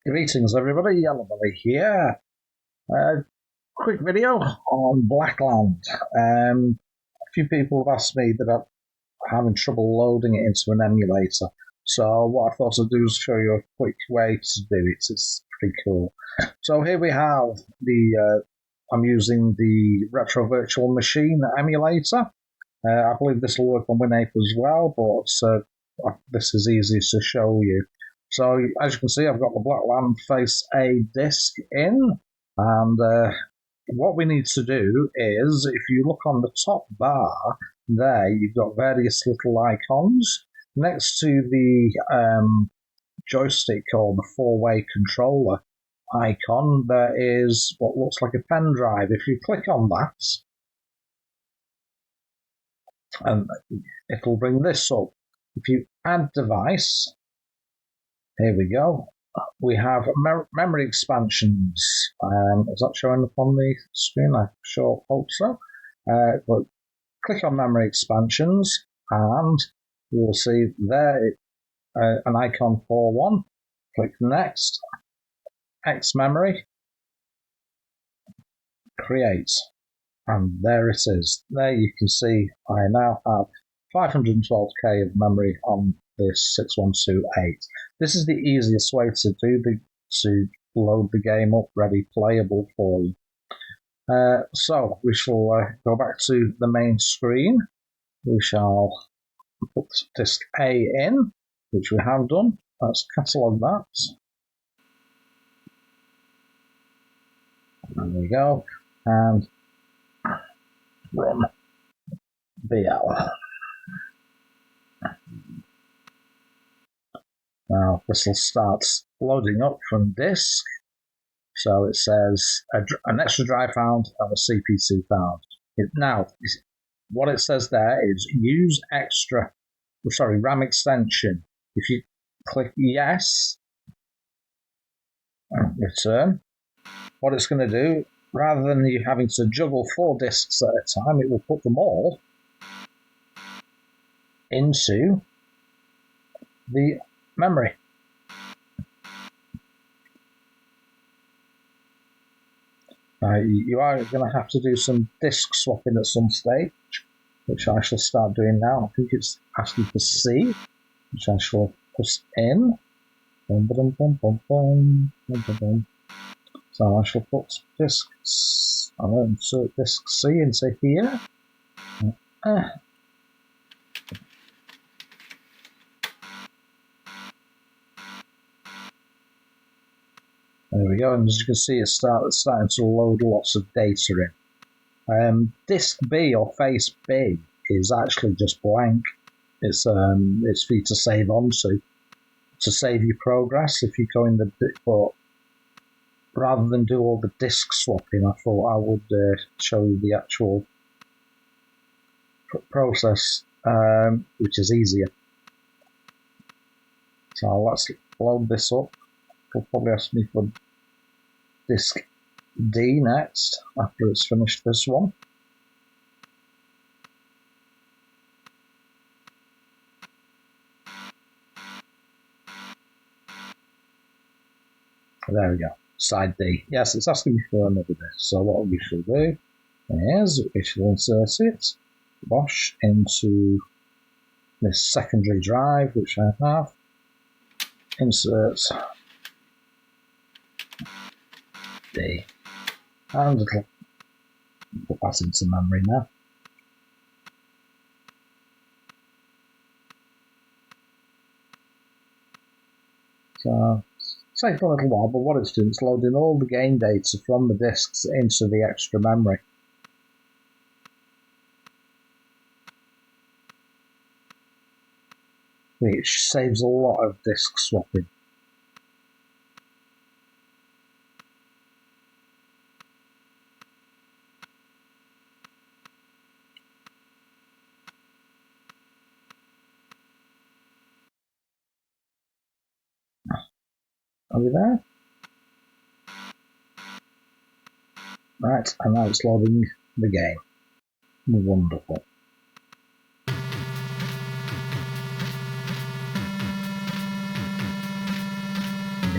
Greetings everybody, Yellowbelly here. Quick video on Blackland. A few people have asked me that I'm having trouble loading it into an emulator. So what I thought I'd do is show you a quick way to do it. It's pretty cool. So here we have I'm using the Retro Virtual Machine emulator. I believe this will work on WinApe as well, but this is easiest to show you. So as you can see, I've got the Blackland Face A disc in, and what we need to do is, if you look on the top bar there, you've got various little icons. Next to the joystick or the four-way controller icon, there is what looks like a pen drive. If you click on that, and it'll bring this up. If you add device, here we go. We have memory expansions. Is that showing up on the screen? I sure hope so. But click on memory expansions, and you will see there an icon for one. Click next. X memory. Create. And there it is. There you can see I now have 512k of memory on this 6128. This is the easiest way to load the game up ready playable for you. So we shall go back to the main screen. We shall put disk A in, which we have done. Let's catalogue that. There we go. And run BL. Now this will start loading up from disk. So it says an extra drive found and a CPC found. Now, what it says there is use RAM extension. If you click yes and return, what it's going to do, rather than you having to juggle 4 disks at a time, it will put them all into the memory. Now, you are going to have to do some disk swapping at some stage, which I shall start doing now. I think it's asking for C, which I shall put in. So I shall put disks, I'll insert disk C into here. There we go, and as you can see, it's starting to load lots of data in. Disk B or face B is actually just blank. It's for you to save onto, to save your progress. If you go in the, but rather than do all the disk swapping, I thought I would show you the actual process, which is easier. So let's load this up. It'll probably ask me for disk D next, after it's finished this one. There we go, side D. Yes, it's asking me for another disk. So what we shall do is we shall insert it, wash into this secondary drive, which I have. Insert D, and it'll put that into memory now. So it's taking a little while, but what it's doing, it's loading all the game data from the disks into the extra memory. Which saves a lot of disk swapping. Are we there? Right, and now it's loading the game. Wonderful.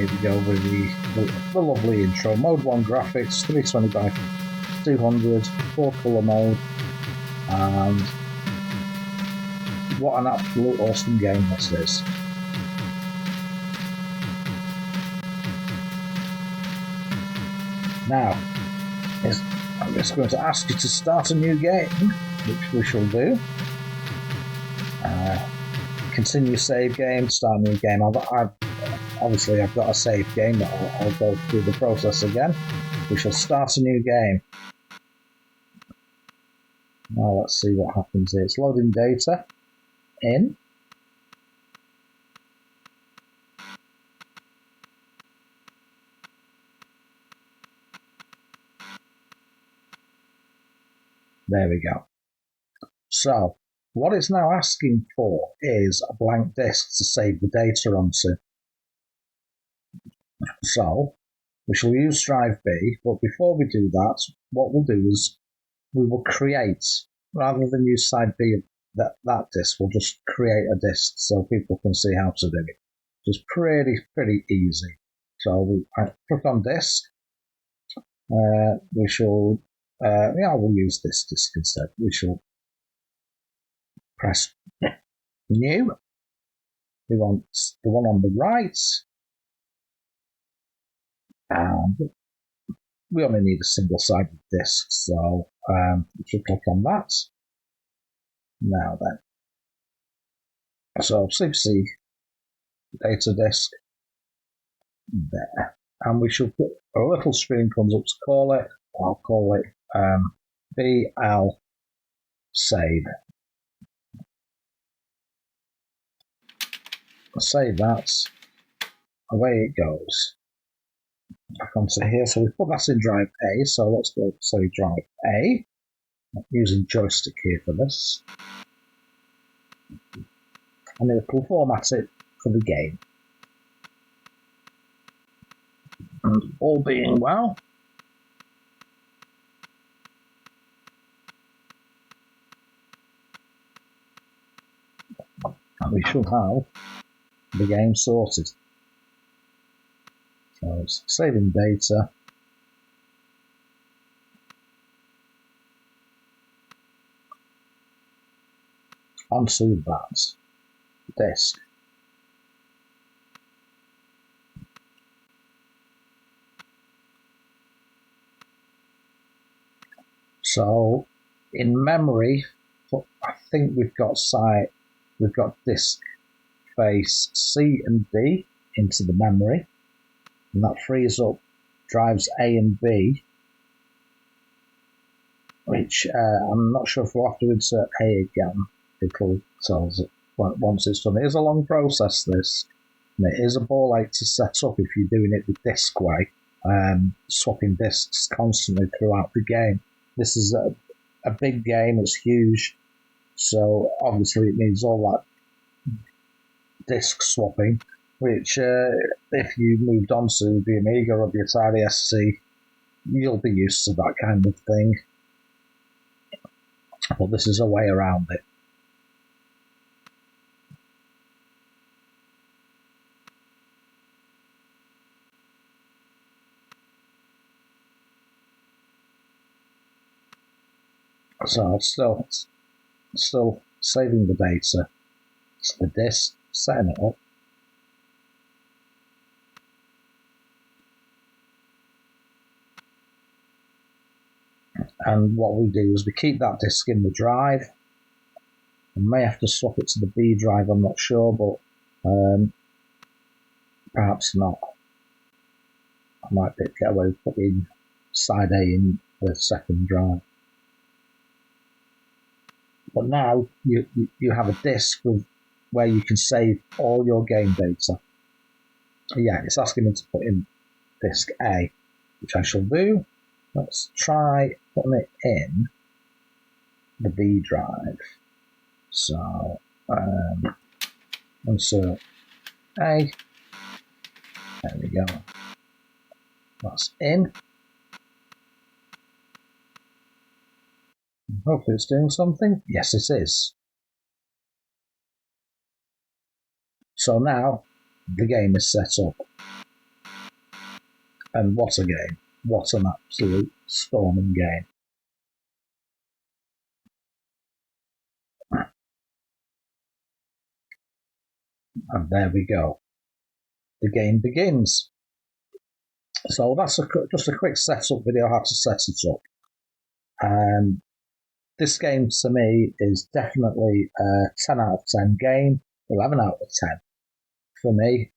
here we go with the lovely intro. Mode 1 graphics, 320 by 200, 4 colour mode, and what an absolute awesome game this is. Now, I'm just going to ask you to start a new game, which we shall do. Continue save game, start a new game. Obviously I've got a save game, but I'll go through the process again. We shall start a new game. Now let's see what happens here. It's loading data in. There we go. So, what it's now asking for is a blank disk to save the data onto. So, we shall use drive B, but before we do that, what we'll do is we will create, rather than use side B of that disk, we'll just create a disk so people can see how to do it. It's pretty easy. So, I click on disk. We shall, we'll use this disk instead. We shall press new. We want the one on the right, and we only need a single-sided disk, so we should click on that. Now then, so CPC data disk there, and we should put a little screen comes up to call it. I'll call it BL save. Save that, away it goes. Back onto here, so we put that in drive A, so let's go say drive A. I'm using joystick here for this. And it will format it for the game. And all being well, we should have the game sorted. So it's saving data. Onto that disk. So in memory, I think we've got disk face C and D into the memory, and that frees up drives A and B, which I'm not sure if we'll have to insert A again. It'll tell us it once it's done. It is a long process, this, and it is a ball ache to set up if you're doing it the disk way, swapping disks constantly throughout the game. This is a big game, it's huge, so obviously it needs all that disk swapping, which if you moved on to the Amiga or the Atari ST, you'll be used to that kind of thing. But this is a way around it. So it's still saving the data. It's the disk, setting it up. And what we do is we keep that disk in the drive. We may have to swap it to the B drive, I'm not sure, but perhaps not. I might get away with putting side A in the second drive. But now you have a disk where you can save all your game data. Yeah, it's asking me to put in disk A, which I shall do. Let's try putting it in the B drive. So, insert A. There we go. That's in. Hopefully it's doing something. Yes, it is. So now the game is set up. And what a game. What an absolute storming game. And there we go. The game begins. So that's just a quick setup video, how to set it up. This game to me is definitely a 10 out of 10 game, 11 out of 10 for me.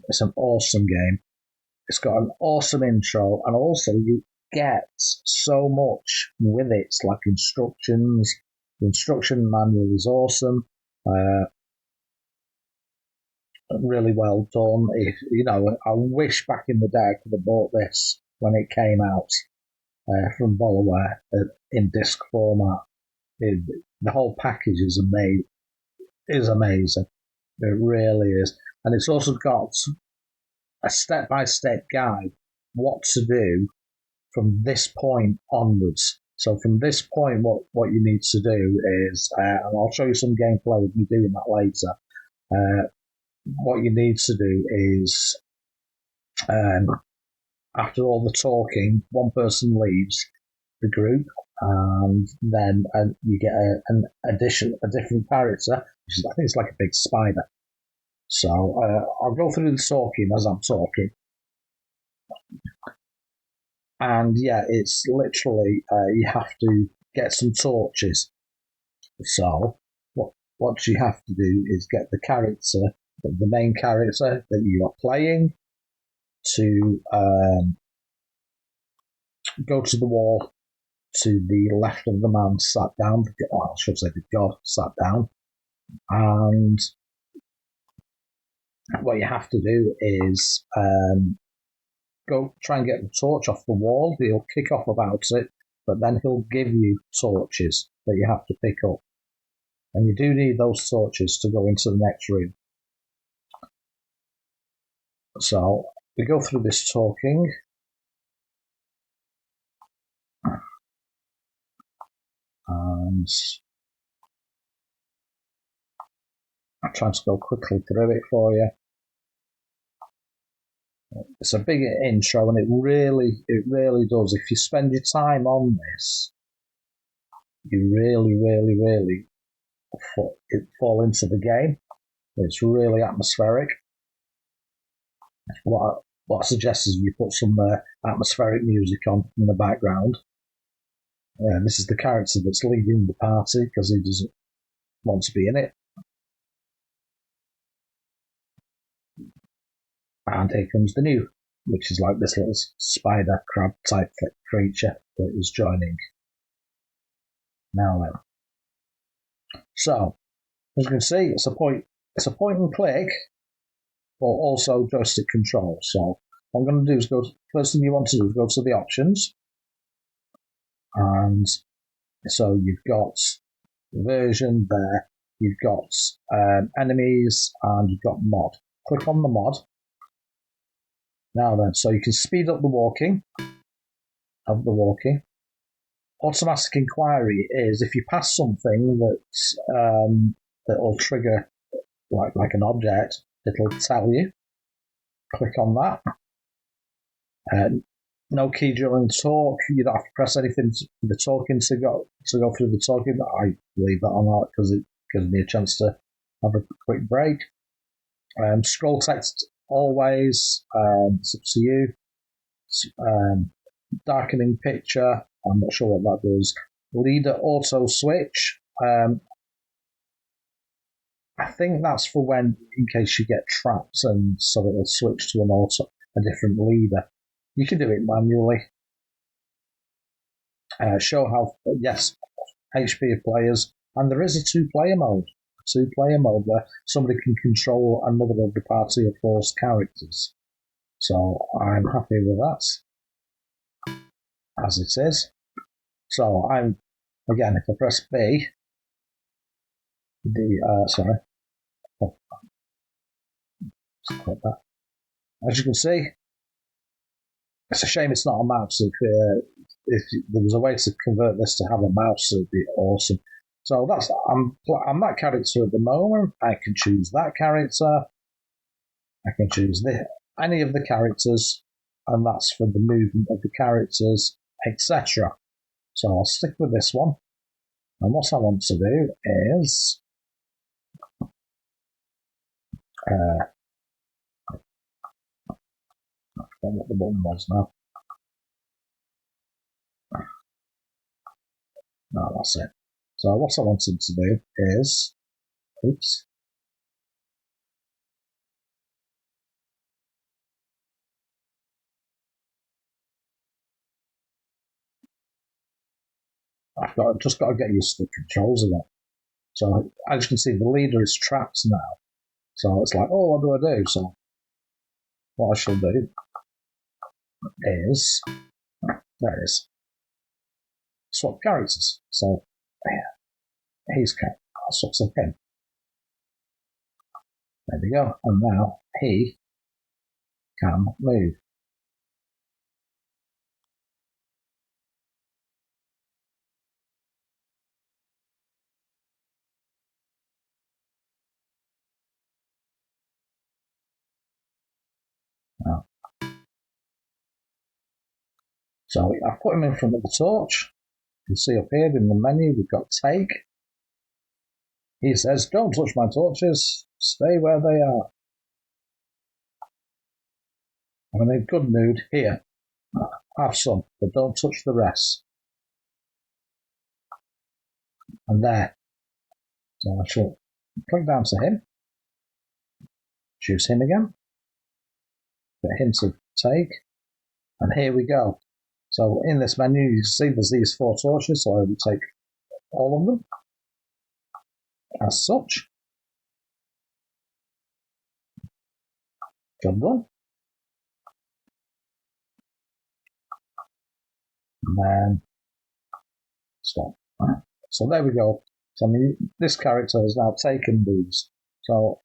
It's an awesome game. It's got an awesome intro, and also you get so much with it, like instructions. The instruction manual is awesome. Really well done. I wish back in the day I could have bought this when it came out from Bollaware in disc format. The whole package is amazing. It really is. And it's also got a step-by-step guide what to do from this point onwards. So from this point, what you need to do is, and I'll show you some gameplay of me doing that later. What you need to do is, after all the talking, one person leaves the group, and then you get a different character, which is, I think it's like a big spider. So I'll go through the talking as I'm talking. And yeah, it's literally, you have to get some torches. So what you have to do is get the main character that you are playing to go to the wall to the left of the man sat down. I should say the god sat down. And what you have to do is go try and get the torch off the wall. He'll kick off about it, but then he'll give you torches that you have to pick up. And you do need those torches to go into the next room. So we go through this talking. And I'm trying to go quickly through it for you. It's a big intro, and it really does. If you spend your time on this, you really fall into the game. It's really atmospheric. What I suggest is you put some atmospheric music on in the background. This is the character that's leading the party because he doesn't want to be in it. And here comes the new, which is like this little spider crab type creature that is joining. Now then. So, as you can see, it's a point and click, but also joystick control. So what I'm going to do is first thing you want to do is go to the options. And so you've got version there, you've got enemies, and you've got mod. Click on the mod. Now then, so you can speed up the walking. Automatic inquiry is if you pass something that will trigger like an object, it'll tell you. Click on that. No key during talk. You don't have to press anything for the talking to go through the talking. I leave that on that because it gives me a chance to have a quick break. Scroll text always. It's up to you. Darkening picture. I'm not sure what that does. Leader auto switch. I think that's for when, in case you get trapped, and so it'll switch to a different leader. You can do it manually. Show how, yes, HP of players, and there is a two-player mode where somebody can control another of the party of 4 characters. So I'm happy with that, as it is. So again, if I press B, sorry, let's quit that. As you can see, it's a shame it's not a mouse. If there was a way to convert this to have a mouse, it'd be awesome. So I'm that character at the moment. I can choose that character. I can choose any of the characters. and that's for the movement of the characters, etc. So I'll stick with this one. And what I want to do is I forgot what the button was now. No, that's it. So what I wanted to do is, oops. Just got to get used to the controls again. So as you can see, the leader is trapped now. So it's like, oh, what do I do? So what I shall do is, there it is, swap characters. So he's swaps of him. There we go. And now he can move. Now, so I've put him in front of the torch. You can see up here in the menu, we've got take. He says, don't touch my torches, stay where they are. I'm in a good mood. Here, have some, but don't touch the rest. And there. So I shall click down to him, choose him again, get him to take, and here we go. So in this menu, you can see there's these 4 torches, so I will take all of them as such. Job done. And then stop. So there we go. So this character has now taken these. So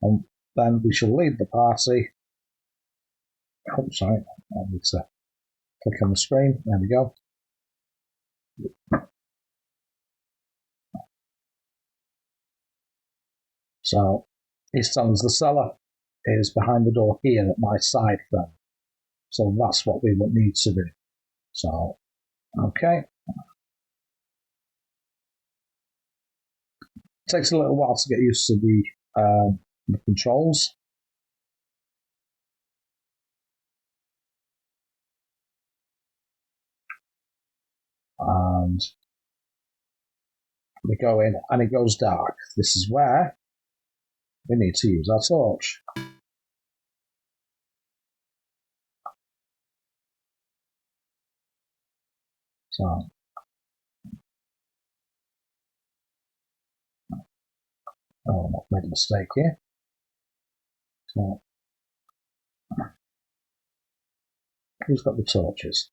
then we shall lead the party. Oh, sorry, I need to click on the screen. There we go. So he's telling us the cellar is behind the door here at my side then. So that's what we would need to do. So, okay. It takes a little while to get used to the controls. And we go in and it goes dark. This is where we need to use our torch. So, oh, I've made a mistake here. So, who's got the torches?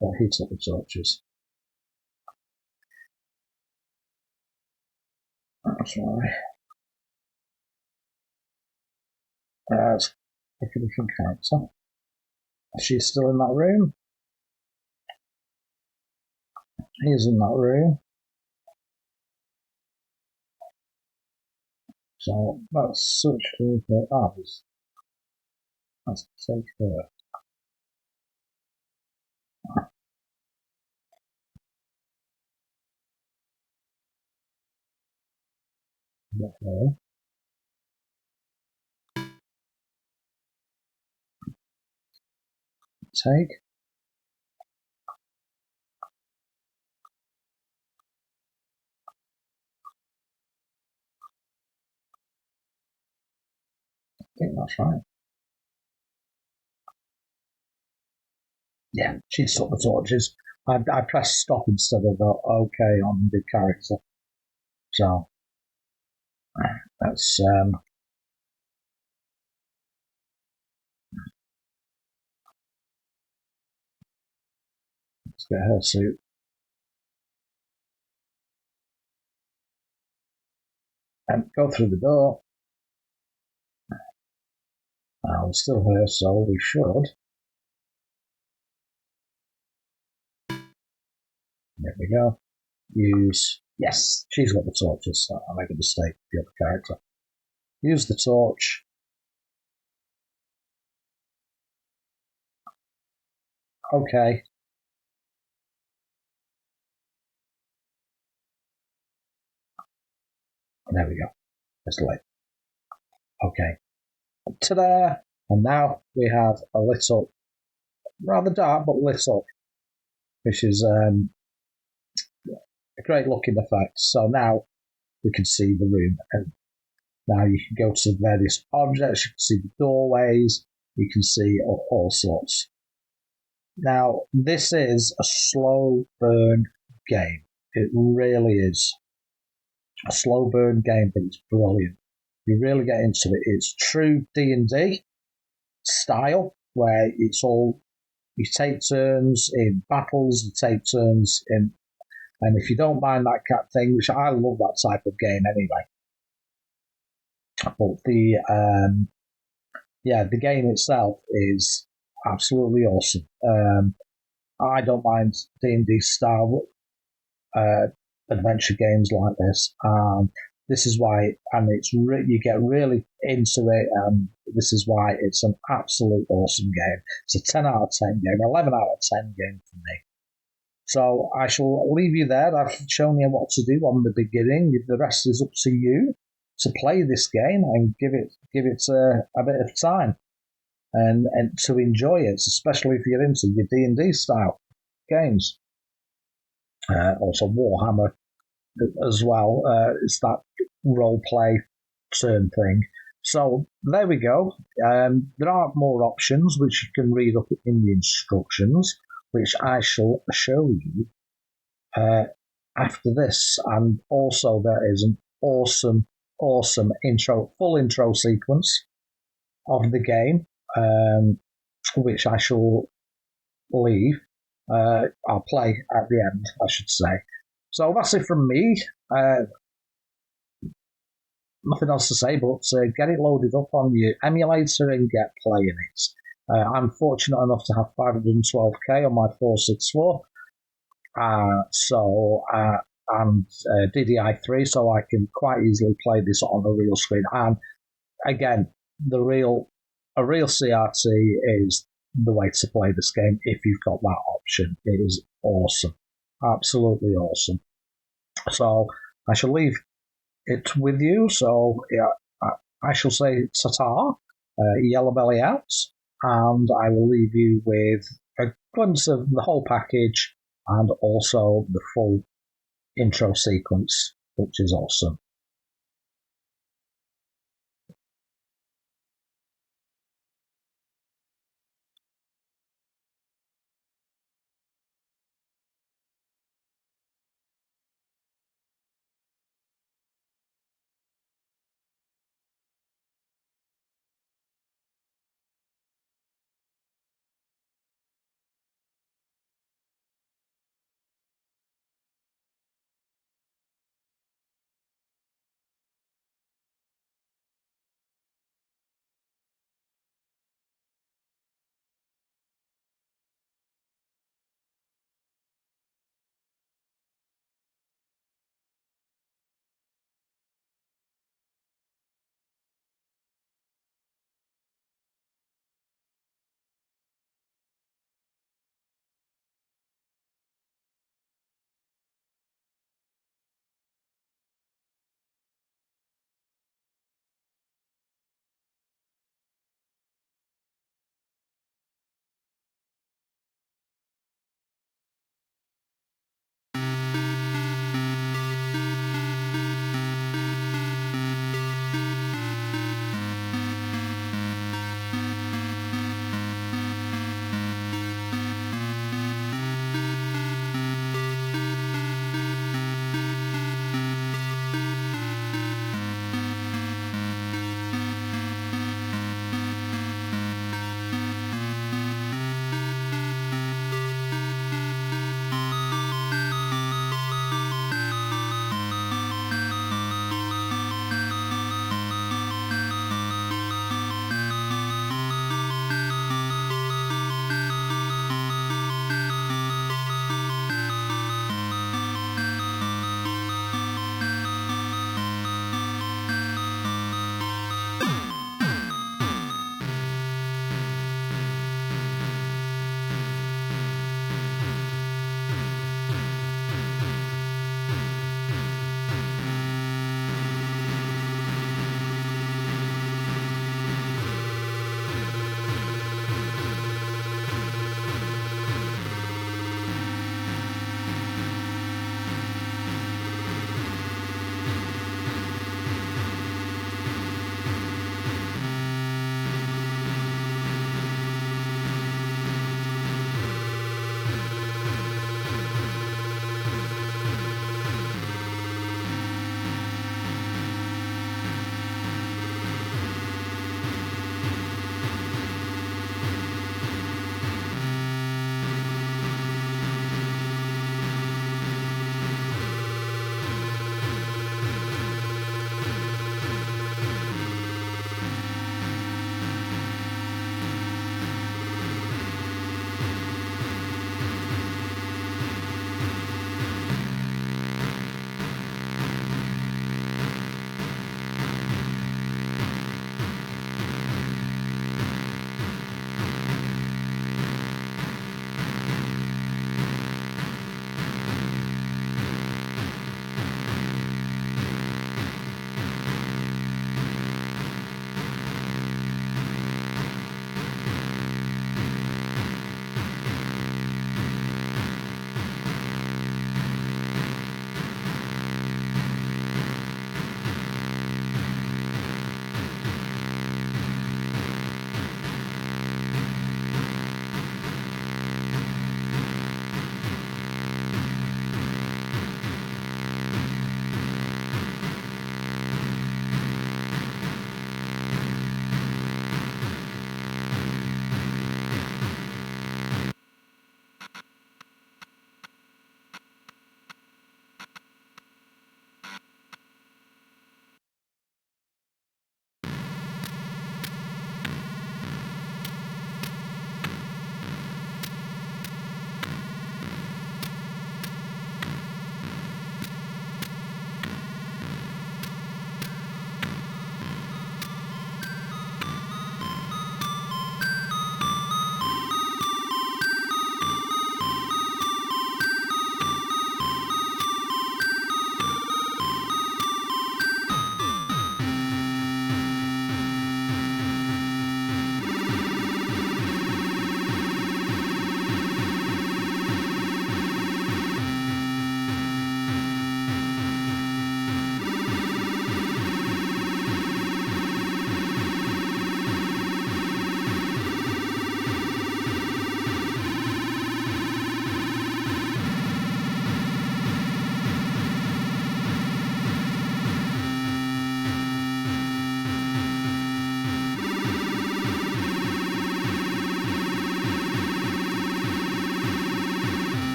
Oh, he took the torches. That's right. Let's pick a different character. She's still in that room. He's in that room. So let's search for the others. Let's take her. Get her. Take. I think that's right. Yeah, she took the torches. I pressed stop instead of OK on the character. So that's let's get her suit. And go through the door. We're still here, so we should. There we go. Use. Yes, she's got the torches. So I made a mistake with the other character. Use the torch. Okay. There we go. It's lit. Okay. Ta-da! And now we have a lit up, rather dark, but lit up, which is a great looking effect. So now we can see the room. And now you can go to various objects, you can see the doorways, you can see all sorts. Now, this is a slow burn game. It really is a slow burn game, but it's brilliant. You really get into it. It's true D&D style, where it's all you take turns in battles, you take turns in, and if you don't mind that cat thing, which I love that type of game anyway. But the game itself is absolutely awesome. I don't mind D&D style adventure games like this. This is why, and you get really into it, and this is why it's an absolute awesome game. It's a 10 out of 10 game, 11 out of 10 game for me. So I shall leave you there. I've shown you what to do on the beginning. The rest is up to you to play this game and give it a bit of time and to enjoy it, especially if you're into your D&D style games. Also Warhammer as well. It's that role play turn thing. So there we go. There are more options which you can read up in the instructions, which I shall show you after this. And also there is an awesome full intro sequence of the game, which I shall leave. I'll play at the end, I should say. So that's it from me. Nothing else to say, but get it loaded up on your emulator and get playing it. I'm fortunate enough to have 512k on my 464, and DDI3, so I can quite easily play this on a real screen. And again, a real CRT is the way to play this game if you've got that option. It is awesome, absolutely awesome. So I shall leave it with you. So yeah, I shall say ta-ta, yellow belly out, and I will leave you with a glimpse of the whole package and also the full intro sequence, which is awesome.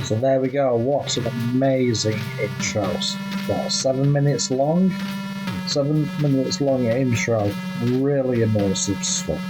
So there we go. What an amazing intro. What, 7 minutes long? 7 minutes long intro. Really immersive stuff.